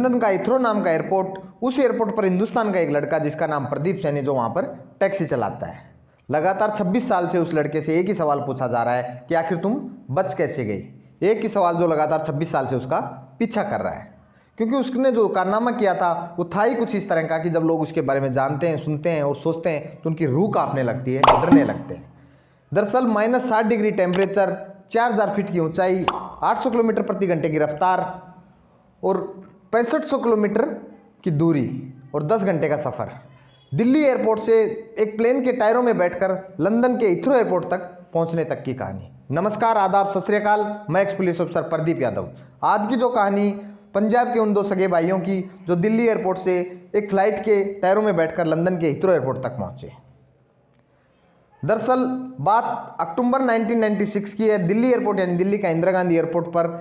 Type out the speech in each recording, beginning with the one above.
London का Heathrow नाम का एयरपोर्ट, उस एयरपोर्ट पर हिंदुस्तान का एक लड़का जिसका नाम प्रदीप सैनी, जो वहाँ पर टैक्सी चलाता है। लगातार 26 साल से उस लड़के से एक ही सवाल पूछा जा रहा है कि आखिर तुम बच कैसे गई। एक ही सवाल जो लगातार 26 साल से उसका पीछा कर रहा है, क्योंकि उसने जो कारनामा किया था वो था ही कुछ इस तरह का कि जब लोग उसके बारे में जानते हैं, सुनते हैं और सोचते हैं तो उनकी रूह कांपने लगती है, डरने लगते हैं। दरअसल -60 डिग्री टेम्परेचर, 4000 फीट की ऊंचाई, 800 किलोमीटर प्रति घंटे की रफ्तार और 6500 किलोमीटर की दूरी और 10 घंटे का सफ़र। दिल्ली एयरपोर्ट से एक प्लेन के टायरों में बैठकर लंदन के हीथ्रो एयरपोर्ट तक पहुंचने तक की कहानी। नमस्कार, आदाब, सत श्री अकाल। मैं एक्स पुलिस अफसर प्रदीप यादव। आज की जो कहानी पंजाब के उन दो सगे भाइयों की जो दिल्ली एयरपोर्ट से एक फ्लाइट के टायरों में बैठकर लंदन के हीथ्रो एयरपोर्ट तक पहुंचे। दरअसल बात अक्टूबर 1996 की है। दिल्ली एयरपोर्ट यानी दिल्ली का इंदिरा गांधी एयरपोर्ट पर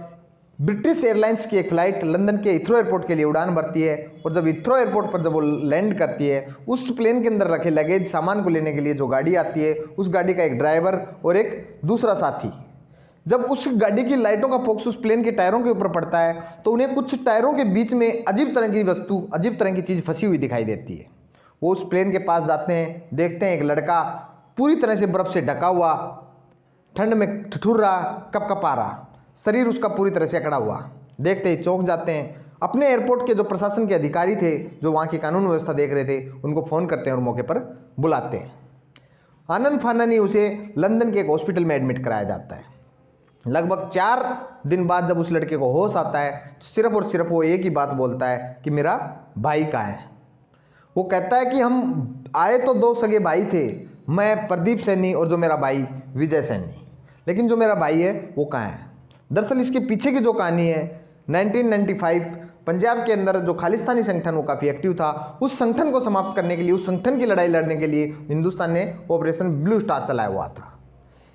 ब्रिटिश एयरलाइंस की एक फ़्लाइट लंदन के हीथ्रो एयरपोर्ट के लिए उड़ान भरती है और जब हीथ्रो एयरपोर्ट पर जब वो लैंड करती है, उस प्लेन के अंदर रखे लगेज सामान को लेने के लिए जो गाड़ी आती है, उस गाड़ी का एक ड्राइवर और एक दूसरा साथी, जब उस गाड़ी की लाइटों का फोकस उस प्लेन के टायरों के ऊपर पड़ता है तो उन्हें कुछ टायरों के बीच में अजीब तरह की वस्तु, अजीब तरह की चीज़ फंसी हुई दिखाई देती है। वो उस प्लेन के पास जाते हैं, देखते हैं एक लड़का पूरी तरह से बर्फ़ से ढका हुआ, ठंड में ठिठुर रहा, कपकपा रहा, शरीर उसका पूरी तरह से अकड़ा हुआ। देखते ही चौंक जाते हैं। अपने एयरपोर्ट के जो प्रशासन के अधिकारी थे, जो वहाँ की कानून व्यवस्था देख रहे थे, उनको फ़ोन करते हैं और मौके पर बुलाते हैं। आनन फानन ही उसे लंदन के एक हॉस्पिटल में एडमिट कराया जाता है। लगभग 4 दिन बाद जब उस लड़के को होश आता है तो सिर्फ और सिर्फ वो एक ही बात बोलता है कि मेरा भाई कहाँ है। वो कहता है कि हम आए तो 2 सगे भाई थे, मैं प्रदीप सैनी और जो मेरा भाई विजय सैनी, लेकिन जो मेरा भाई है वो कहाँ है। दरअसल इसके पीछे की जो कहानी है, 1995 पंजाब के अंदर जो खालिस्तानी संगठन वो काफ़ी एक्टिव था, उस संगठन को समाप्त करने के लिए, उस संगठन की लड़ाई लड़ने के लिए हिंदुस्तान ने ऑपरेशन ब्लू स्टार चलाया हुआ था।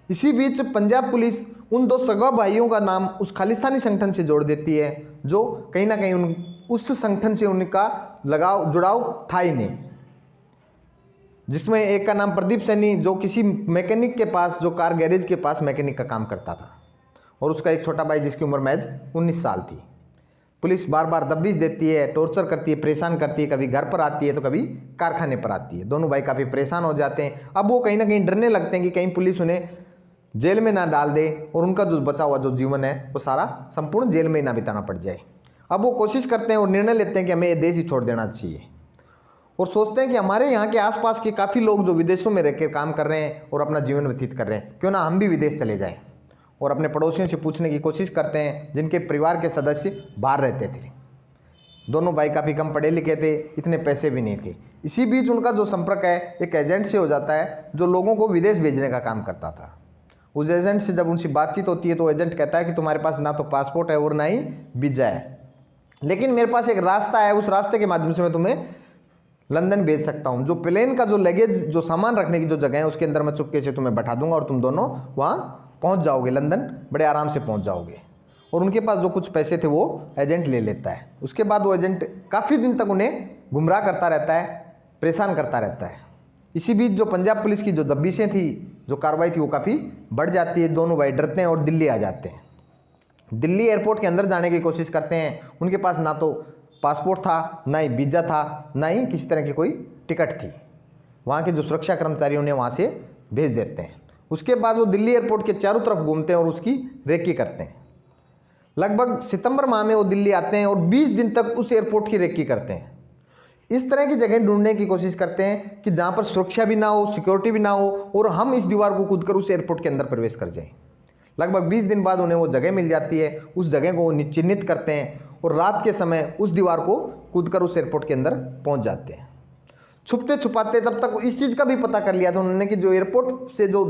इसी बीच पंजाब पुलिस उन 2 सगा भाइयों का नाम उस खालिस्तानी संगठन से जोड़ देती है, जो कहीं ना कहीं उस संगठन से उनका लगाव, जुड़ाव था ही नहीं। जिसमें एक का नाम प्रदीप सैनी, जो किसी मैकेनिक के पास, जो कार गैरेज के पास मैकेनिक का काम करता था, और उसका एक छोटा भाई जिसकी उम्र महज 19 साल थी। पुलिस बार बार दबिश देती है, टॉर्चर करती है, परेशान करती है, कभी घर पर आती है तो कभी कारखाने पर आती है। दोनों भाई काफ़ी परेशान हो जाते हैं। अब वो कहीं ना कहीं डरने लगते हैं कि कहीं पुलिस उन्हें जेल में ना डाल दे और उनका जो बचा हुआ जो जीवन है वो सारा संपूर्ण जेल में ही ना बिताना पड़ जाए। अब वो कोशिश करते हैं और निर्णय लेते हैं कि हमें ये देश ही छोड़ देना चाहिए, और सोचते हैं कि हमारे यहाँ के आसपास के काफ़ी लोग जो विदेशों में रहकर काम कर रहे हैं और अपना जीवन व्यतीत कर रहे हैं, क्यों ना हम भी विदेश चले जाएं। और अपने पड़ोसियों से पूछने की कोशिश करते हैं जिनके परिवार के सदस्य बाहर रहते थे। दोनों भाई काफ़ी कम पढ़े लिखे थे, इतने पैसे भी नहीं थे। इसी बीच उनका जो संपर्क है एक एजेंट से हो जाता है, जो लोगों को विदेश भेजने का काम करता था। उस एजेंट से जब उनसे बातचीत होती है तो एजेंट कहता है कि तुम्हारे पास ना तो पासपोर्ट है और ना ही वीज़ा है, लेकिन मेरे पास एक रास्ता है, उस रास्ते के माध्यम से मैं तुम्हें लंदन भेज सकता हूँ। जो प्लेन का जो लगेज, जो सामान रखने की जो जगह है, उसके अंदर मैं चुपके से तुम्हें बैठा दूंगा और तुम दोनों वहाँ पहुँच जाओगे, लंदन बड़े आराम से पहुँच जाओगे। और उनके पास जो कुछ पैसे थे वो एजेंट ले लेता है। उसके बाद वो एजेंट काफ़ी दिन तक उन्हें गुमराह करता रहता है, परेशान करता रहता है। इसी बीच जो पंजाब पुलिस की जो दबिशें थी, जो कार्रवाई थी, वो काफ़ी बढ़ जाती है। दोनों भाई डरते हैं और दिल्ली आ जाते हैं। दिल्ली एयरपोर्ट के अंदर जाने की कोशिश करते हैं। उनके पास ना तो पासपोर्ट था, ना ही वीज़ा था, ना ही किसी तरह की कोई टिकट थी। वहाँ के जो सुरक्षा कर्मचारी उन्हें वहाँ से भेज देते हैं। उसके बाद वो दिल्ली एयरपोर्ट के चारों तरफ घूमते हैं और उसकी रेकी करते हैं। लगभग सितंबर माह में वो दिल्ली आते हैं और 20 दिन तक उस एयरपोर्ट की रेकी करते हैं। इस तरह की जगह ढूंढने की कोशिश करते हैं कि जहाँ पर सुरक्षा भी ना हो, सिक्योरिटी भी ना हो, और हम इस दीवार को कूदकर उस एयरपोर्ट के अंदर प्रवेश कर जाएं। लगभग 20 दिन बाद उन्हें वो जगह मिल जाती है। उस जगह को वो चिन्हित करते हैं और रात के समय उस दीवार को कूदकर उस एयरपोर्ट के अंदर पहुंच जाते हैं। छुपते छुपाते तब तक इस चीज़ का भी पता कर लिया था उन्होंने कि जो एयरपोर्ट से जो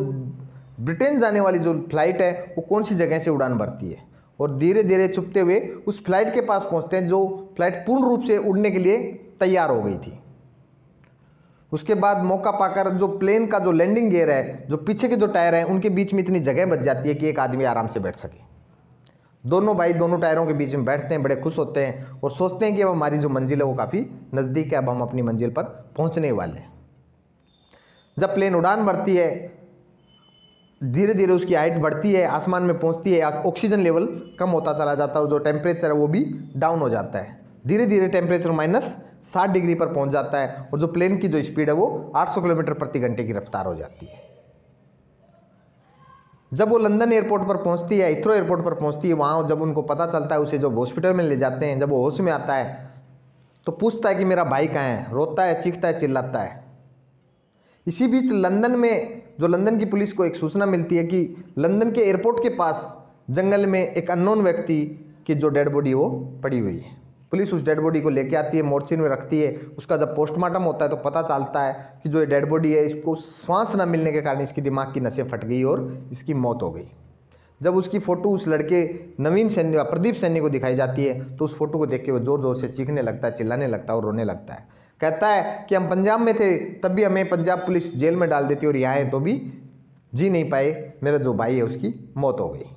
ब्रिटेन जाने वाली जो फ्लाइट है वो कौन सी जगह से उड़ान भरती है, और धीरे धीरे छुपते हुए उस फ्लाइट के पास पहुंचते हैं जो फ्लाइट पूर्ण रूप से उड़ने के लिए तैयार हो गई थी। उसके बाद मौका पाकर जो प्लेन का जो लैंडिंग गियर है, जो पीछे के जो टायर हैं, उनके बीच में इतनी जगह बच जाती है कि एक आदमी आराम से बैठ सके। दोनों भाई दोनों टायरों के बीच में बैठते हैं, बड़े खुश होते हैं और सोचते हैं कि अब हमारी जो मंजिल है वो काफ़ी नज़दीक है, अब हम अपनी मंजिल पर पहुंचने वाले हैं। जब प्लेन उड़ान भरती है, धीरे धीरे उसकी हाइट बढ़ती है, आसमान में पहुंचती है, ऑक्सीजन लेवल कम होता चला जाता है और जो टेम्परेचर है वो भी डाउन हो जाता है। धीरे धीरे टेम्परेचर -60 डिग्री पर पहुंच जाता है और जो प्लेन की जो स्पीड है वो 800 किलोमीटर प्रति घंटे की रफ्तार हो जाती है। जब वो लंदन एयरपोर्ट पर पहुंचती है, हिथ्रो एयरपोर्ट पर पहुंचती है, वहाँ जब उनको पता चलता है, उसे जब हॉस्पिटल में ले जाते हैं, जब वो होश में आता है तो पूछता है कि मेरा भाई कहाँ है, रोता है, चीखता है, चिल्लाता है। इसी बीच लंदन में जो लंदन की पुलिस को एक सूचना मिलती है कि लंदन के एयरपोर्ट के पास जंगल में एक अननोन व्यक्ति की जो डेड बॉडी वो पड़ी हुई है। पुलिस उस डेड बॉडी को लेके आती है, मोर्चरी में रखती है। उसका जब पोस्टमार्टम होता है तो पता चलता है कि जो ये डेड बॉडी है, इसको श्वास न मिलने के कारण इसकी दिमाग की नसें फट गई और इसकी मौत हो गई। जब उसकी फ़ोटो उस लड़के नवीन सैनी, प्रदीप सैनी को दिखाई जाती है तो उस फोटो को देख के वो ज़ोर ज़ोर से चीखने लगता है, चिल्लाने लगता है और रोने लगता है। कहता है कि हम पंजाब में थे तब भी हमें पंजाब पुलिस जेल में डाल देती और यहाँ है तो भी जी नहीं पाए, मेरा जो भाई है उसकी मौत हो गई।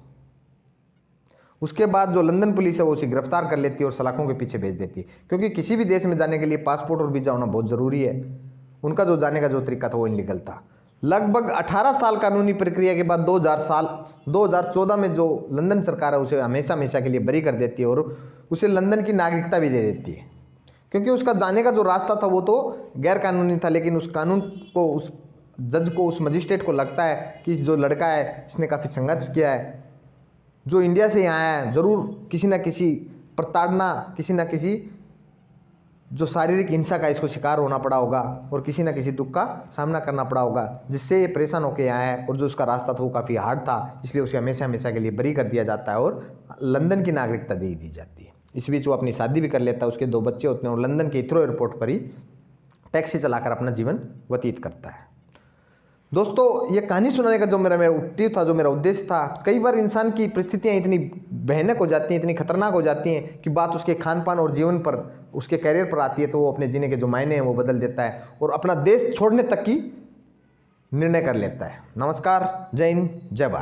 उसके बाद जो लंदन पुलिस है वो उसे गिरफ्तार कर लेती है और सलाखों के पीछे भेज देती है, क्योंकि किसी भी देश में जाने के लिए पासपोर्ट और वीज़ा होना बहुत ज़रूरी है। उनका जो जाने का जो तरीका था वो इनलीगल था। लगभग 18 साल कानूनी प्रक्रिया के बाद 2014 में जो लंदन सरकार है उसे हमेशा हमेशा के लिए बरी कर देती है और उसे लंदन की नागरिकता भी दे देती है, क्योंकि उसका जाने का जो रास्ता था वो तो गैर कानूनी था। लेकिन उस कानून को, उस जज को, उस मजिस्ट्रेट को लगता है कि जो लड़का है इसने काफ़ी संघर्ष किया है, जो इंडिया से यहाँ आया है, ज़रूर किसी ना किसी प्रताड़ना, किसी ना किसी जो शारीरिक हिंसा का इसको शिकार होना पड़ा होगा और किसी ना किसी दुख का सामना करना पड़ा होगा, जिससे ये परेशान होकर आया है। और जो उसका रास्ता था वो काफ़ी हार्ड था, इसलिए उसे हमेशा हमेशा के लिए बरी कर दिया जाता है और लंदन की नागरिकता दे दी जाती है। इस बीच वो अपनी शादी भी कर लेता है, उसके 2 बच्चे होते हैं और लंदन के हिथ्रो एयरपोर्ट पर ही टैक्सी चलाकर अपना जीवन व्यतीत करता है। दोस्तों, ये कहानी सुनाने का जो मेरा मोटिव था, जो मेरा उद्देश्य था, कई बार इंसान की परिस्थितियाँ इतनी भयानक हो जाती हैं, इतनी खतरनाक हो जाती हैं कि बात उसके खान पान और जीवन पर, उसके करियर पर आती है तो वो अपने जीने के जो मायने हैं वो बदल देता है और अपना देश छोड़ने तक की निर्णय कर लेता है। नमस्कार, जय हिंद, जय भारत।